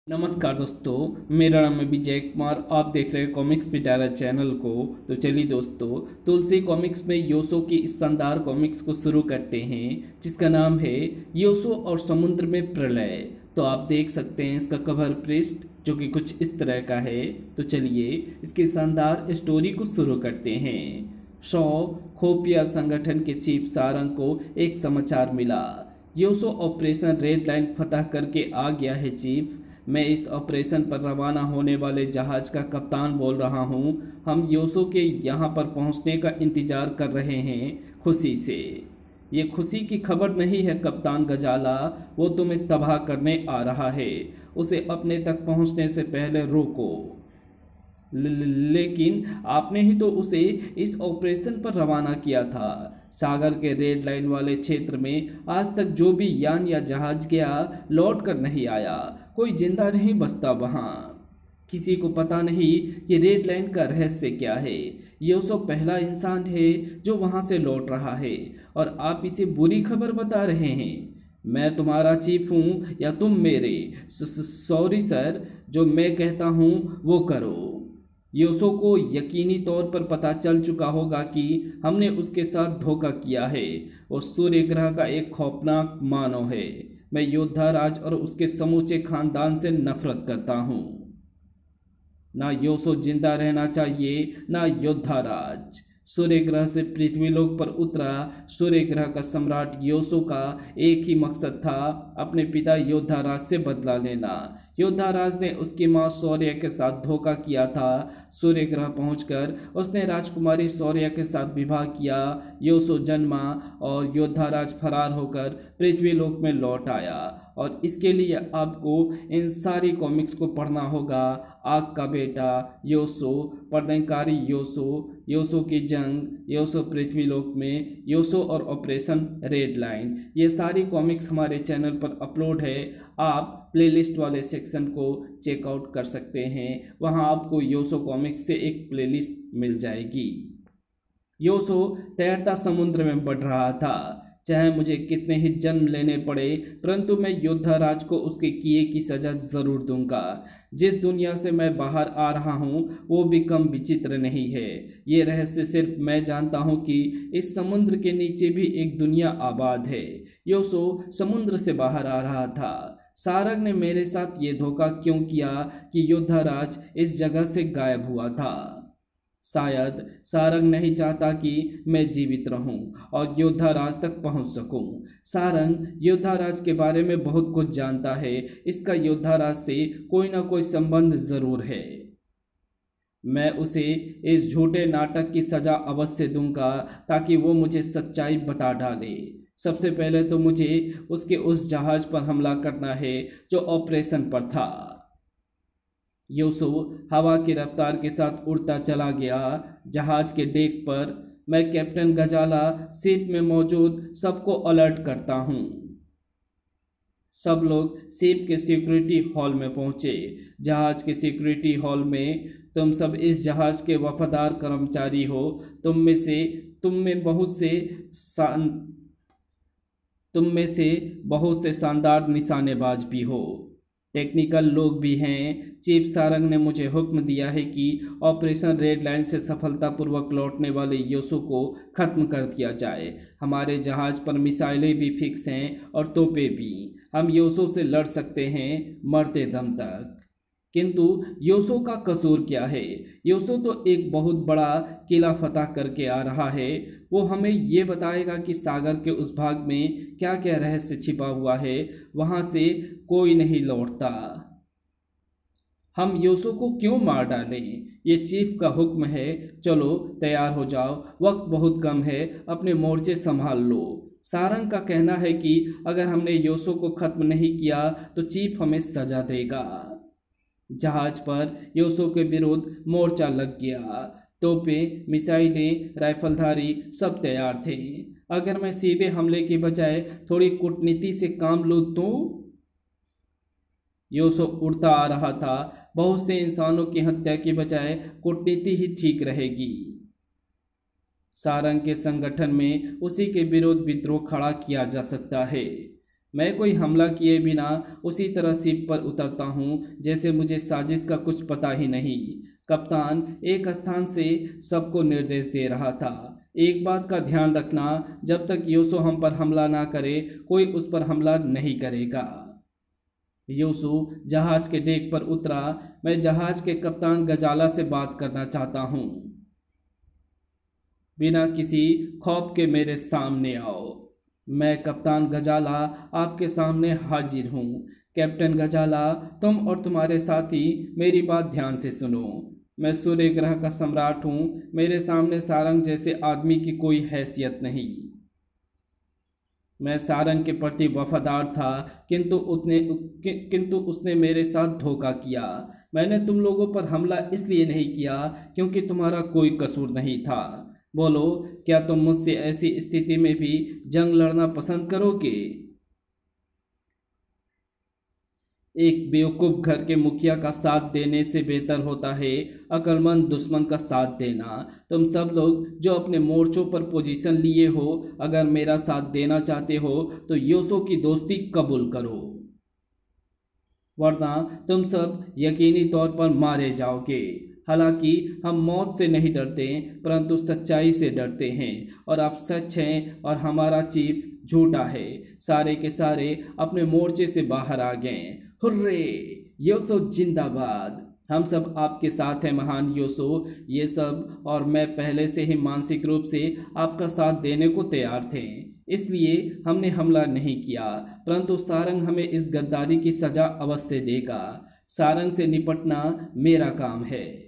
नमस्कार दोस्तों, मेरा नाम है विजय कुमार। आप देख रहे हैं कॉमिक्स पिटारा चैनल को। तो चलिए दोस्तों, तुलसी कॉमिक्स में योसो की इस शानदार कॉमिक्स को शुरू करते हैं, जिसका नाम है योसो और समुद्र में प्रलय। तो आप देख सकते हैं इसका कवर पृष्ठ जो कि कुछ इस तरह का है। तो चलिए इसकी शानदार स्टोरी को शुरू करते हैं। शॉ खुफिया संगठन के चीफ सारंग को एक समाचार मिला। योसो ऑपरेशन रेड लाइन फतह करके आ गया है चीफ। मैं इस ऑपरेशन पर रवाना होने वाले जहाज का कप्तान बोल रहा हूँ। हम योसो के यहाँ पर पहुँचने का इंतजार कर रहे हैं खुशी से। ये खुशी की खबर नहीं है कप्तान गजाला, वो तुम्हें तबाह करने आ रहा है। उसे अपने तक पहुँचने से पहले रोको। लेकिन आपने ही तो उसे इस ऑपरेशन पर रवाना किया था। सागर के रेड लाइन वाले क्षेत्र में आज तक जो भी यान या जहाज गया लौट कर नहीं आया। कोई जिंदा नहीं बचता वहाँ। किसी को पता नहीं कि रेड लाइन का रहस्य क्या है। योसो पहला इंसान है जो वहाँ से लौट रहा है और आप इसे बुरी खबर बता रहे हैं। मैं तुम्हारा चीफ हूँ या तुम मेरे? सॉरी सर, जो मैं कहता हूँ वो करो। योसो को यकीनी तौर पर पता चल चुका होगा कि हमने उसके साथ धोखा किया है। वो सूर्य ग्रह का एक खौफनाक मानव है। मैं योद्धा राज और उसके समूचे खानदान से नफरत करता हूँ। ना योसो जिंदा रहना चाहिए, ना योद्धा राज। सूर्य ग्रह से पृथ्वीलोक पर उतरा सूर्य ग्रह का सम्राट योसो का एक ही मकसद था, अपने पिता योद्धा राज से बदला लेना। योद्धा राज ने उसकी मां शौर्य के साथ धोखा किया था। सूर्य ग्रह पहुंचकर उसने राजकुमारी शौर्य के साथ विवाह किया। योसो जन्मा और योद्धा राज फरार होकर पृथ्वीलोक में लौट आया। और इसके लिए आपको इन सारी कॉमिक्स को पढ़ना होगा। आग का बेटा योसो, पर्दनकारी योसो, योसो की जंग, योसो पृथ्वीलोक में, योसो और ऑपरेशन रेड लाइन, ये सारी कॉमिक्स हमारे चैनल पर अपलोड है। आप प्लेलिस्ट वाले सेक्शन को चेकआउट कर सकते हैं। वहां आपको योसो कॉमिक्स से एक प्लेलिस्ट मिल जाएगी। योसो तैरता समुद्र में बढ़ रहा था। चाहे मुझे कितने ही जन्म लेने पड़े, परंतु मैं योद्धा राज को उसके किए की सजा जरूर दूंगा। जिस दुनिया से मैं बाहर आ रहा हूँ वो भी कम विचित्र नहीं है। ये रहस्य सिर्फ मैं जानता हूँ कि इस समुद्र के नीचे भी एक दुनिया आबाद है। योसो समुद्र से बाहर आ रहा था। सारंग ने मेरे साथ ये धोखा क्यों किया कि योद्धा राज इस जगह से गायब हुआ था? शायद सारंग नहीं चाहता कि मैं जीवित रहूं और योद्धा राज तक पहुंच सकूं। सारंग योद्धा राज के बारे में बहुत कुछ जानता है। इसका योद्धा राज से कोई ना कोई संबंध जरूर है। मैं उसे इस झूठे नाटक की सजा अवश्य दूंगा ताकि वो मुझे सच्चाई बता डाले। सबसे पहले तो मुझे उसके उस जहाज पर हमला करना है जो ऑपरेशन पर था। योसो हवा की रफ्तार के साथ उड़ता चला गया। जहाज के डेक पर मैं कैप्टन गजाला सीट में मौजूद सबको अलर्ट करता हूँ। सब लोग शिप के सिक्योरिटी हॉल में पहुँचे। जहाज के सिक्योरिटी हॉल में तुम सब इस जहाज के वफादार कर्मचारी हो। तुम में बहुत से शानदार निशानेबाज भी हो, टेक्निकल लोग भी हैं। चीफ सारंग ने मुझे हुक्म दिया है कि ऑपरेशन रेड लाइन से सफलतापूर्वक लौटने वाले योसो को खत्म कर दिया जाए। हमारे जहाज पर मिसाइलें भी फिक्स हैं और तोपें भी। हम योसो से लड़ सकते हैं मरते दम तक। किंतु योसो का कसूर क्या है? योसो तो एक बहुत बड़ा किला फतह करके आ रहा है। वो हमें ये बताएगा कि सागर के उस भाग में क्या क्या रहस्य छिपा हुआ है। वहाँ से कोई नहीं लौटता। हम योसो को क्यों मार डालें? ये चीफ का हुक्म है। चलो तैयार हो जाओ, वक्त बहुत कम है, अपने मोर्चे संभाल लो। सारंग का कहना है कि अगर हमने योसो को खत्म नहीं किया तो चीफ हमें सजा देगा। जहाज पर योसो के विरुद्ध मोर्चा लग गया। तोपें, मिसाइलें, राइफलधारी सब तैयार थे। अगर मैं सीधे हमले के बजाय थोड़ी कूटनीति से काम लूँ तो? योसो उड़ता आ रहा था। बहुत से इंसानों की हत्या के बजाय कूटनीति ही ठीक रहेगी। सारंग के संगठन में उसी के विरुद्ध विद्रोह खड़ा किया जा सकता है। मैं कोई हमला किए बिना उसी तरह शिप पर उतरता हूँ जैसे मुझे साजिश का कुछ पता ही नहीं। कप्तान एक स्थान से सबको निर्देश दे रहा था, एक बात का ध्यान रखना, जब तक योसो हम पर हमला ना करे कोई उस पर हमला नहीं करेगा। योसो जहाज के डेक पर उतरा। मैं जहाज के कप्तान गजाला से बात करना चाहता हूँ। बिना किसी खौफ के मेरे सामने आओ। मैं कप्तान गजाला आपके सामने हाजिर हूँ। कैप्टन गजाला, तुम और तुम्हारे साथी मेरी बात ध्यान से सुनो। मैं सूर्य ग्रह का सम्राट हूँ। मेरे सामने सारंग जैसे आदमी की कोई हैसियत नहीं। मैं सारंग के प्रति वफादार था, किंतु उसने मेरे साथ धोखा किया। मैंने तुम लोगों पर हमला इसलिए नहीं किया क्योंकि तुम्हारा कोई कसूर नहीं था। बोलो, क्या तुम मुझसे ऐसी स्थिति में भी जंग लड़ना पसंद करोगे? एक बेवकूफ घर के मुखिया का साथ देने से बेहतर होता है अक्लमंद दुश्मन का साथ देना। तुम सब लोग जो अपने मोर्चों पर पोजीशन लिए हो, अगर मेरा साथ देना चाहते हो तो योसो की दोस्ती कबूल करो, वरना तुम सब यकीनी तौर पर मारे जाओगे। हालांकि हम मौत से नहीं डरते परंतु सच्चाई से डरते हैं, और आप सच हैं और हमारा चीफ झूठा है। सारे के सारे अपने मोर्चे से बाहर आ गए। हुर्रे! योसो जिंदाबाद! हम सब आपके साथ हैं महान योसो। ये सब और मैं पहले से ही मानसिक रूप से आपका साथ देने को तैयार थे, इसलिए हमने हमला नहीं किया, परंतु सारंग हमें इस गद्दारी की सजा अवश्य देगा। सारंग से निपटना मेरा काम है।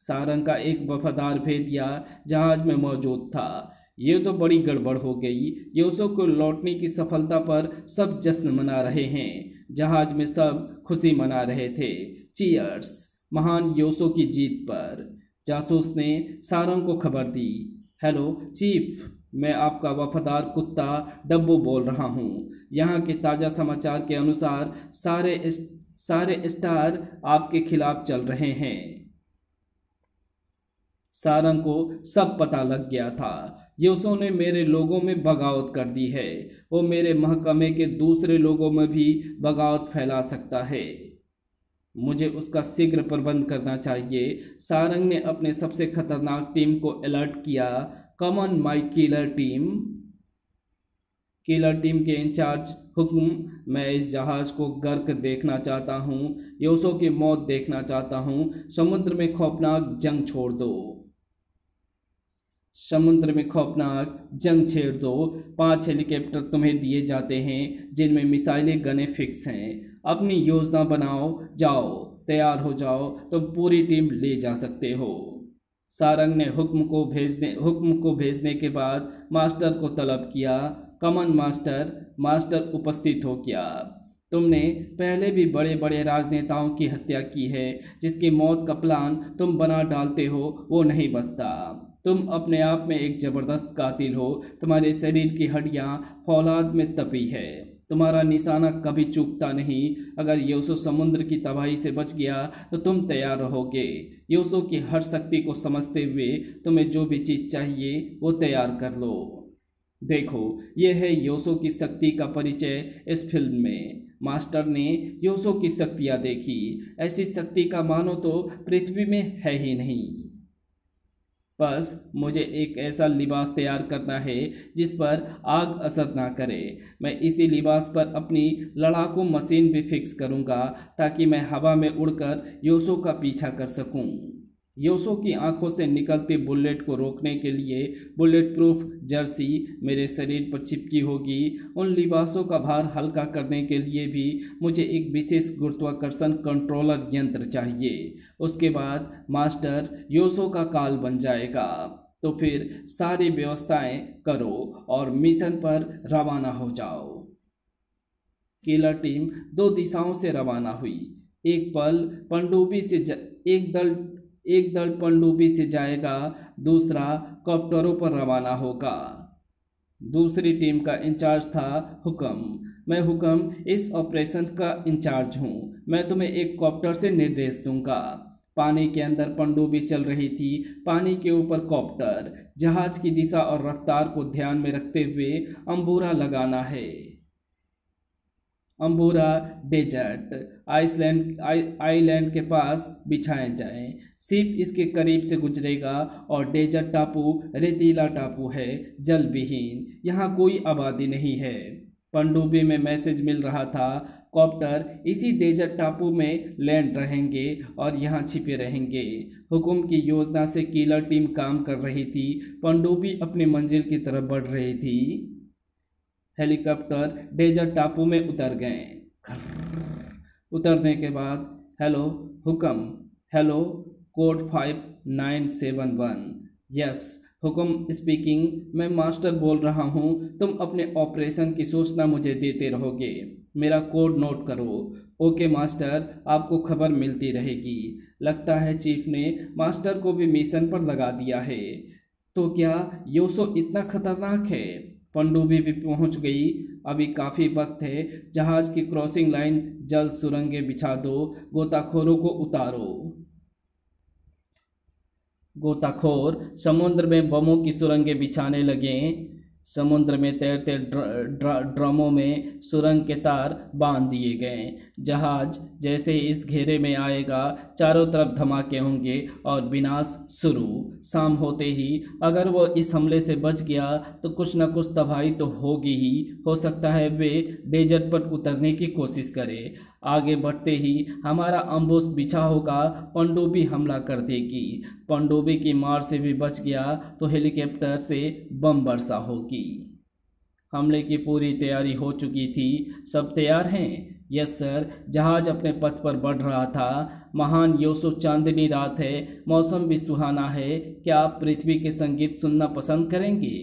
सारंग का एक वफादार भेदिया जहाज में मौजूद था। ये तो बड़ी गड़बड़ हो गई। योसो को लौटने की सफलता पर सब जश्न मना रहे हैं। जहाज में सब खुशी मना रहे थे। चीयर्स महान योसो की जीत पर। जासूस ने सारंग को खबर दी। हेलो चीफ, मैं आपका वफादार कुत्ता डब्बू बोल रहा हूँ। यहाँ के ताज़ा समाचार के अनुसार सारे स्टार आपके खिलाफ चल रहे हैं। सारंग को सब पता लग गया था। योसो ने मेरे लोगों में बगावत कर दी है। वो मेरे महकमे के दूसरे लोगों में भी बगावत फैला सकता है। मुझे उसका शीघ्र प्रबंध करना चाहिए। सारंग ने अपने सबसे खतरनाक टीम को अलर्ट किया। Come on my killer team. Killer team के इंचार्ज हुक्म, मैं इस जहाज को गर्क देखना चाहता हूँ। योसो की मौत देखना चाहता हूँ। समुद्र में खौफनाक जंग छोड़ दो। समुद्र में खौफनाक जंग छेड़ दो। 5 हेलीकॉप्टर तुम्हें दिए जाते हैं जिनमें मिसाइलें गने फिक्स हैं। अपनी योजना बनाओ, जाओ, तैयार हो जाओ, तुम पूरी टीम ले जा सकते हो। सारंग ने हुक्म को भेजने के बाद मास्टर को तलब किया। कमन मास्टर। मास्टर उपस्थित हो गया। तुमने पहले भी बड़े बड़े राजनेताओं की हत्या की है। जिसकी मौत का प्लान तुम बना डालते हो वो नहीं बचता। तुम अपने आप में एक जबरदस्त कातिल हो। तुम्हारे शरीर की हड्डियां फौलाद में तपी है। तुम्हारा निशाना कभी चूकता नहीं। अगर योसो समुद्र की तबाही से बच गया तो तुम तैयार रहोगे। योसो की हर शक्ति को समझते हुए तुम्हें जो भी चीज़ चाहिए वो तैयार कर लो। देखो, यह है योसो की शक्ति का परिचय इस फिल्म में। मास्टर ने योसो की शक्तियाँ देखी। ऐसी शक्ति का मानो तो पृथ्वी में है ही नहीं। बस मुझे एक ऐसा लिबास तैयार करना है जिस पर आग असर ना करे। मैं इसी लिबास पर अपनी लड़ाकू मशीन भी फिक्स करूंगा ताकि मैं हवा में उड़कर योसो का पीछा कर सकूं। योसो की आंखों से निकलती बुलेट को रोकने के लिए बुलेट प्रूफ जर्सी मेरे शरीर पर चिपकी होगी। उन लिबासों का भार हल्का करने के लिए भी मुझे एक विशेष गुरुत्वाकर्षण कंट्रोलर यंत्र चाहिए। उसके बाद मास्टर योसो का काल बन जाएगा। तो फिर सारी व्यवस्थाएं करो और मिशन पर रवाना हो जाओ। किलर टीम 2 दिशाओं से रवाना हुई। एक दल पनडुब्बी से जाएगा, दूसरा कॉप्टरों पर रवाना होगा। दूसरी टीम का इंचार्ज था हुक्म। मैं हुक्म इस ऑपरेशन का इंचार्ज हूँ। मैं तुम्हें एक कॉप्टर से निर्देश दूंगा। पानी के अंदर पनडुब्बी चल रही थी, पानी के ऊपर कॉप्टर। जहाज की दिशा और रफ्तार को ध्यान में रखते हुए अंबूरा लगाना है। अम्बूरा डेजर्ट आइलैंड के पास बिछाए जाएं। शिप इसके करीब से गुजरेगा और डेजर्ट टापू रेतीला टापू है, जल विहीन, यहाँ कोई आबादी नहीं है। पनडुब्बी में मैसेज मिल रहा था, कॉप्टर इसी डेजर्ट टापू में लैंड रहेंगे और यहाँ छिपे रहेंगे। हुकुम की योजना से किलर टीम काम कर रही थी। पनडुब्बी अपनी मंजिल की तरफ बढ़ रही थी। हेलीकॉप्टर डेजर्ट टापू में उतर गए। उतरने के बाद हेलो हुक्म, हेलो कोड 5971, यस हुक्म स्पीकिंग, मैं मास्टर बोल रहा हूँ। तुम अपने ऑपरेशन की सूचना मुझे देते रहोगे, मेरा कोड नोट करो। ओके मास्टर, आपको खबर मिलती रहेगी। लगता है चीफ ने मास्टर को भी मिशन पर लगा दिया है। तो क्या योसो इतना खतरनाक है? पनडुब्बी भी पहुंच गई। अभी काफ़ी वक्त है, जहाज की क्रॉसिंग लाइन जल्द सुरंगें बिछा दो, गोताखोरों को उतारो। गोताखोर समुद्र में बमों की सुरंगें बिछाने लगे। समुद्र में तैरते ड्रमों में सुरंग के तार बांध दिए गए। जहाज जैसे इस घेरे में आएगा, चारों तरफ धमाके होंगे और विनाश शुरू। शाम होते ही अगर वो इस हमले से बच गया तो कुछ न कुछ तबाही तो होगी ही। हो सकता है वे डेजर्ट पर उतरने की कोशिश करे। आगे बढ़ते ही हमारा अम्बुश बिछा होगा, पनडुब्बी हमला कर देगी। पनडुब्बी की मार से भी बच गया तो हेलीकॉप्टर से बम वर्षा होगी। हमले की पूरी तैयारी हो चुकी थी। सब तैयार हैं? Yes sir. जहाज अपने पथ पर बढ़ रहा था। महान योसो, चांदनी रात है, मौसम भी सुहाना है। क्या आप पृथ्वी के संगीत सुनना पसंद करेंगे?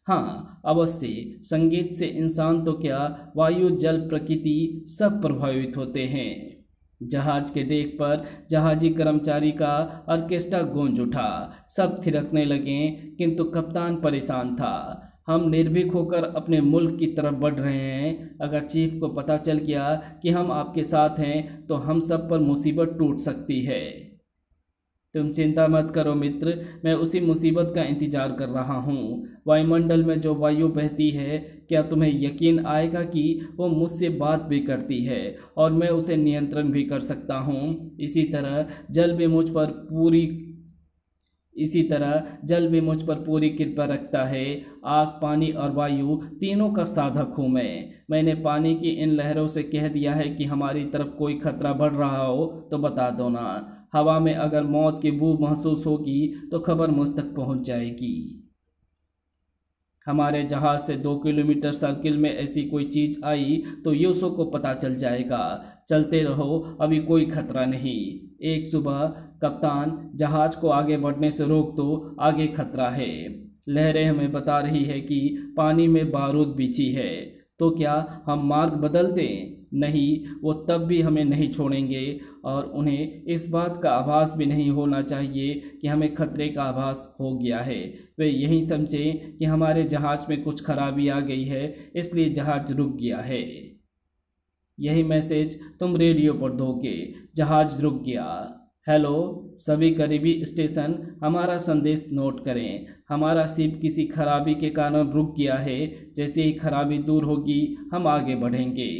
हाँ अवश्य। संगीत से इंसान तो क्या, वायु, जल, प्रकृति सब प्रभावित होते हैं। जहाज के डेक पर जहाजी कर्मचारी का ऑर्केस्ट्रा गूंज उठा। सब थिरकने लगे, किंतु कप्तान परेशान था। हम निर्भीक होकर अपने मुल्क की तरफ बढ़ रहे हैं। अगर चीफ को पता चल गया कि हम आपके साथ हैं तो हम सब पर मुसीबत टूट सकती है। तुम चिंता मत करो मित्र, मैं उसी मुसीबत का इंतजार कर रहा हूँ। वायुमंडल में जो वायु बहती है, क्या तुम्हें यकीन आएगा कि वो मुझसे बात भी करती है और मैं उसे नियंत्रण भी कर सकता हूँ। इसी तरह जल भी मुझ पर पूरी कृपा रखता है। आग, पानी और वायु तीनों का साधक हूँ मैंने पानी की इन लहरों से कह दिया है कि हमारी तरफ कोई खतरा बढ़ रहा हो तो बता दो ना। हवा में अगर मौत की बू महसूस होगी तो खबर मुझ तक पहुँच जाएगी। हमारे जहाज से 2 किलोमीटर सर्किल में ऐसी कोई चीज़ आई तो योसो को पता चल जाएगा। चलते रहो, अभी कोई खतरा नहीं। एक सुबह, कप्तान जहाज को आगे बढ़ने से रोक दो, आगे खतरा है। लहरें हमें बता रही है कि पानी में बारूद बिछी है। तो क्या हम मार्ग बदल दें? नहीं, वो तब भी हमें नहीं छोड़ेंगे और उन्हें इस बात का आभास भी नहीं होना चाहिए कि हमें खतरे का आभास हो गया है। वे यही समझें कि हमारे जहाज में कुछ खराबी आ गई है, इसलिए जहाज रुक गया है। यही मैसेज तुम रेडियो पर दोगे, जहाज रुक गया। हेलो सभी करीबी स्टेशन, हमारा संदेश नोट करें। हमारा शिप किसी खराबी के कारण रुक गया है। जैसे ही खराबी दूर होगी हम आगे बढ़ेंगे।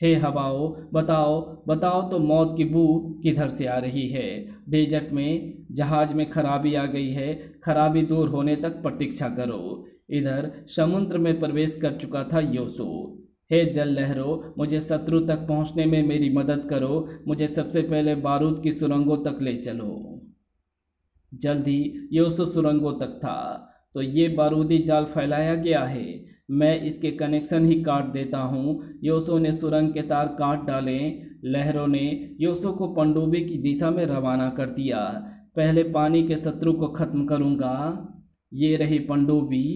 हे हवाओं, बताओ तो मौत की बू किधर से आ रही है? डेजर्ट में जहाज में खराबी आ गई है। खराबी दूर होने तक प्रतीक्षा करो। इधर समुद्र में प्रवेश कर चुका था योसो। हे जल लहरों, मुझे शत्रु तक पहुंचने में मेरी मदद करो। मुझे सबसे पहले बारूद की सुरंगों तक ले चलो। जल्द ही योसो सुरंगों तक था तो ये बारूदी जाल फैलाया गया है। मैं इसके कनेक्शन ही काट देता हूँ। योसो ने सुरंग के तार काट डाले। लहरों ने योसो को पनडुब्बी की दिशा में रवाना कर दिया। पहले पानी के शत्रु को खत्म करूँगा। ये रही पनडुब्बी।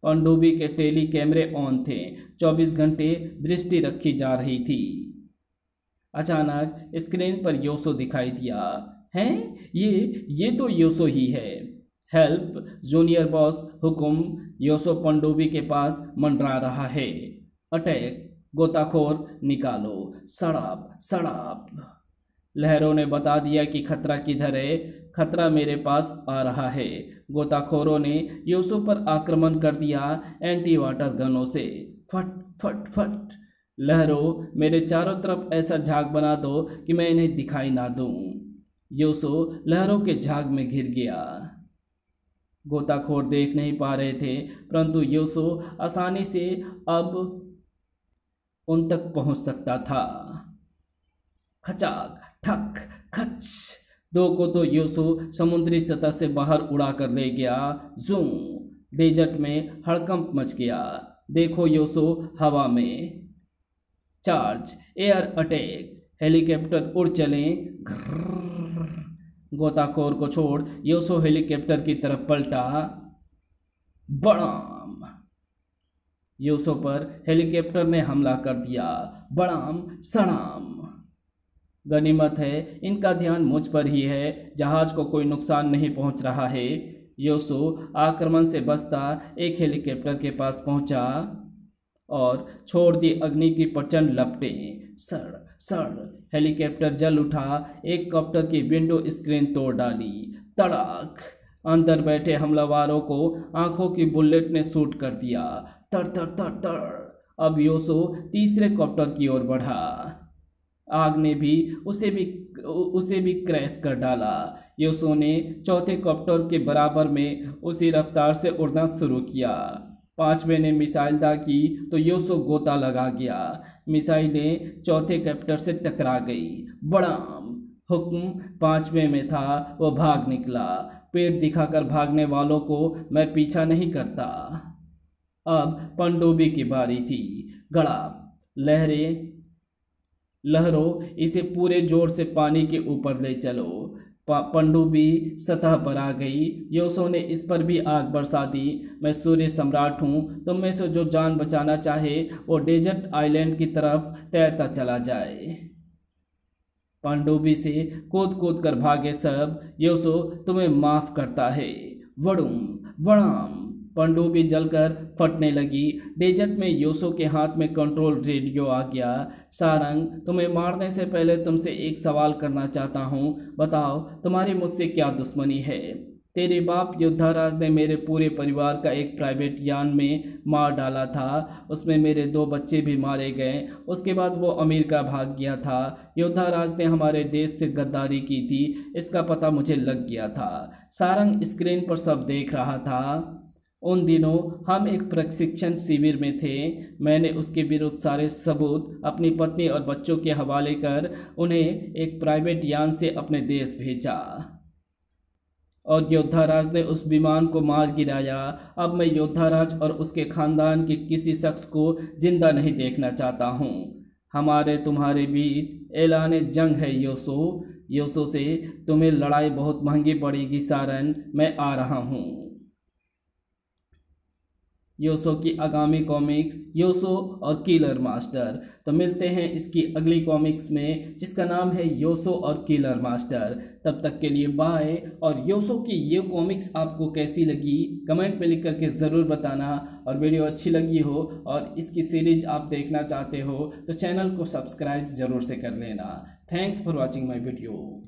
पनडुब्बी के टेली कैमरे ऑन थे। 24 घंटे दृष्टि रखी जा रही थी। अचानक स्क्रीन पर योसो दिखाई दिया। हैं? ये तो योसो ही है। हेल्प जूनियर बॉस, हुकुम, योसो पनडुब्बी के पास मंडरा रहा है। अटैक, गोताखोर निकालो, सड़ाप। लहरों ने बता दिया कि खतरा किधर है। खतरा मेरे पास आ रहा है। गोताखोरों ने योसो पर आक्रमण कर दिया एंटी वाटर गनों से। फट फट फट। लहरों, मेरे चारों तरफ ऐसा झाग बना दो कि मैं इन्हें दिखाई ना दूं। योसो लहरों के झाग में घिर गया। गोताखोर देख नहीं पा रहे थे, परंतु योसो आसानी से अब उन तक पहुंच सकता था। खचाक ठक खच, दो को तो योसो समुद्री सतह से बाहर उड़ा कर ले गया। जूम, डेजर्ट में हड़कंप मच गया। देखो योसो हवा में। चार्ज, एयर अटैक, हेलीकॉप्टर उड़ चले। गोताखोर को छोड़ योसो हेलीकॉप्टर की तरफ पलटा। बड़ाम, योसो पर हेलीकॉप्टर ने हमला कर दिया। बड़ाम सड़ाम। गनीमत है इनका ध्यान मुझ पर ही है, जहाज को कोई नुकसान नहीं पहुंच रहा है। योसो आक्रमण से बचता एक हेलीकॉप्टर के पास पहुंचा और छोड़ दी अग्नि की प्रचंड लपटें। सड़ सड़, हेलीकॉप्टर जल उठा। एक कॉप्टर की विंडो स्क्रीन तोड़ डाली। तड़ाक, अंदर बैठे हमलावरों को आंखों की बुलेट ने शूट कर दिया। तड़ तड़ तड़ तड़। अब योसो तीसरे कॉप्टर की ओर बढ़ा। आग ने भी उसे भी क्रैश कर डाला। योसो ने चौथे कॉप्टर के बराबर में उसी रफ्तार से उड़ना शुरू किया। पांचवें ने मिसाइल दागी तो योसो गोता लगा गया। मिसाइलें चौथे कॉप्टर से टकरा गई। बड़ाम, हुक्म पांचवें में था, वो भाग निकला। पेट दिखाकर भागने वालों को मैं पीछा नहीं करता। अब पनडुब्बी की बारी थी। गड़ा, लहरों, इसे पूरे जोर से पानी के ऊपर ले चलो। पनडुब्बी सतह पर आ गई। योसो ने इस पर भी आग बरसा दी। मैं सूर्य सम्राट हूँ, तुम में से जो जान बचाना चाहे वो डेजर्ट आइलैंड की तरफ तैरता चला जाए। पनडुब्बी से कूद कूद कर भागे सब। योसो तुम्हें माफ करता है। वड़ुम वड़ाम, पनडुब्बी जलकर फटने लगी। डेजर्ट में योसो के हाथ में कंट्रोल रेडियो आ गया। सारंग, तुम्हें मारने से पहले तुमसे एक सवाल करना चाहता हूँ। बताओ, तुम्हारी मुझसे क्या दुश्मनी है? तेरे बाप योद्धाराज ने मेरे पूरे परिवार का एक प्राइवेट यान में मार डाला था। उसमें मेरे 2 बच्चे भी मारे गए। उसके बाद वो अमेरिका भाग गया था। योद्धाराज ने हमारे देश से गद्दारी की थी, इसका पता मुझे लग गया था। सारंग स्क्रीन पर सब देख रहा था। उन दिनों हम एक प्रशिक्षण शिविर में थे। मैंने उसके विरुद्ध सारे सबूत अपनी पत्नी और बच्चों के हवाले कर उन्हें एक प्राइवेट यान से अपने देश भेजा और योद्धाराज ने उस विमान को मार गिराया। अब मैं योद्धाराज और उसके खानदान के किसी शख्स को जिंदा नहीं देखना चाहता हूँ। हमारे तुम्हारे बीच ऐलान जंग है योसो। योसो से तुम्हें लड़ाई बहुत महंगी पड़ेगी सारन। मैं आ रहा हूँ। योसो की आगामी कॉमिक्स योसो और किलर मास्टर। तो मिलते हैं इसकी अगली कॉमिक्स में जिसका नाम है योसो और किलर मास्टर। तब तक के लिए बाय। और योसो की ये कॉमिक्स आपको कैसी लगी कमेंट में लिख करके ज़रूर बताना। और वीडियो अच्छी लगी हो और इसकी सीरीज आप देखना चाहते हो तो चैनल को सब्सक्राइब ज़रूर से कर लेना। Thanks for watching my video.